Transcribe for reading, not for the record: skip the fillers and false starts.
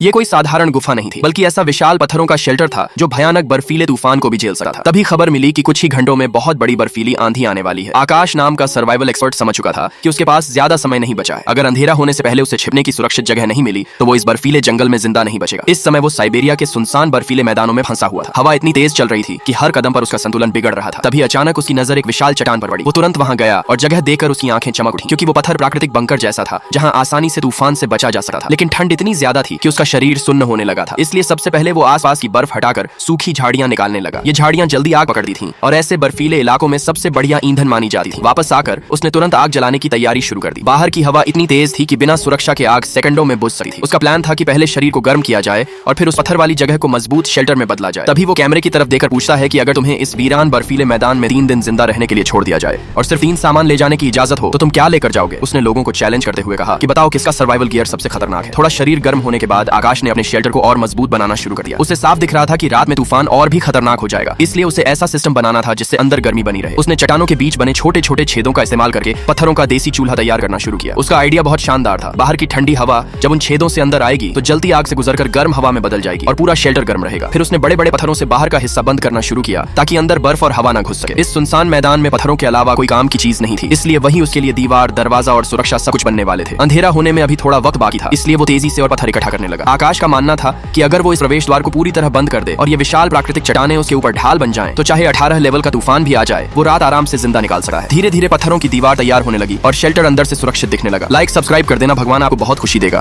ये कोई साधारण गुफा नहीं थी, बल्कि ऐसा विशाल पत्थरों का शेल्टर था जो भयानक बर्फीले तूफान को भी झेल सकता था। तभी खबर मिली कि कुछ ही घंटों में बहुत बड़ी बर्फीली आंधी आने वाली है। आकाश नाम का सर्वाइवल एक्सपर्ट समझ चुका था कि उसके पास ज्यादा समय नहीं बचा है। अगर अंधेरा होने से पहले उसे छिपने की सुरक्षित जगह नहीं मिली तो वो इस बर्फीले जंगल में जिंदा नहीं बचेगा। इस समय वो साइबेरिया के सुनसान बर्फीले मैदानों में फंसा हुआ था। हवा इतनी तेज चल रही थी कि हर कदम पर उसका संतुलन बिगड़ रहा था। तभी अचानक उसकी नजर एक विशाल चट्टान पर पड़ी। वो तुरंत वहां गया और जगह देखकर उसकी आंखें चमक उठी, क्योंकि वो पत्थर प्राकृतिक बंकर जैसा था जहां आसानी से तूफान से बचा जा सकता था। लेकिन ठंड इतनी ज्यादा थी कि उसका शरीर सुन्न होने लगा था। इसलिए सबसे पहले वो आसपास की बर्फ हटाकर सूखी झाड़ियां निकालने लगा। ये झाड़ियां जल्दी आग पकड़ती थीं और ऐसे बर्फीले इलाकों में सबसे बढ़िया ईंधन मानी जाती थी। वापस आकर उसने तुरंत आग जलाने की तैयारी शुरू कर दी। बाहर की हवा इतनी तेज थी कि बिना सुरक्षा के आग सेकंडों में बुझ सकती थी। उसका प्लान था कि पहले शरीर को गर्म किया जाए और फिर उस पत्थर वाली जगह को मजबूत शेल्टर में बदला जाए। तभी वो कैमरे की तरफ देखकर पूछता है कि अगर तुम्हें इस वीरान बर्फीले मैदान में 3 दिन जिंदा रहने के लिए छोड़ दिया जाए और सिर्फ 3 सामान ले जाने की इजाजत हो तो तुम क्या लेकर जाओगे? उसने लोगों को चैलेंज करते हुए कहा कि बताओ किसका सर्वाइवल गियर सबसे खतरनाक है। थोड़ा शरीर गर्म होने के बाद आकाश ने अपने शेल्टर को और मजबूत बनाना शुरू कर दिया। उसे साफ दिख रहा था कि रात में तूफान और भी खतरनाक हो जाएगा, इसलिए उसे ऐसा सिस्टम बनाना था जिससे अंदर गर्मी बनी रहे। उसने चट्टानों के बीच बने छोटे छोटे छेदों का इस्तेमाल करके पत्थरों का देसी चूल्हा तैयार करना शुरू किया। उसका आइडिया बहुत शानदार था। बाहर की ठंडी हवा जब उन छेदों से अंदर आएगी तो जलती आग से गुजरकर गर्म हवा में बदल जाएगी और पूरा शेल्टर गर्म रहेगा। फिर उसने बड़े बड़े पत्थरों से बाहर का हिस्सा बंद करना शुरू किया ताकि अंदर बर्फ और हवा न घुस सके। इस सुनसान मैदान में पत्थरों के अलावा कोई काम की चीज नहीं थी, इसलिए वही उसके लिए दीवार, दरवाजा और सुरक्षा सब कुछ बनने वाले थे। अंधेरा होने में अभी थोड़ा वक्त बाकी था, इसलिए वो तेजी से और पत्थर इकट्ठा करने लगा। आकाश का मानना था कि अगर वो इस प्रवेश द्वार को पूरी तरह बंद कर दे और ये विशाल प्राकृतिक चट्टानें उसके ऊपर ढाल बन जाएं, तो चाहे 18 लेवल का तूफान भी आ जाए वो रात आराम से जिंदा निकाल सकता है। धीरे धीरे पत्थरों की दीवार तैयार होने लगी और शेल्टर अंदर से सुरक्षित दिखने लगा। लाइक सब्सक्राइब कर देना, भगवान आपको बहुत खुशी देगा।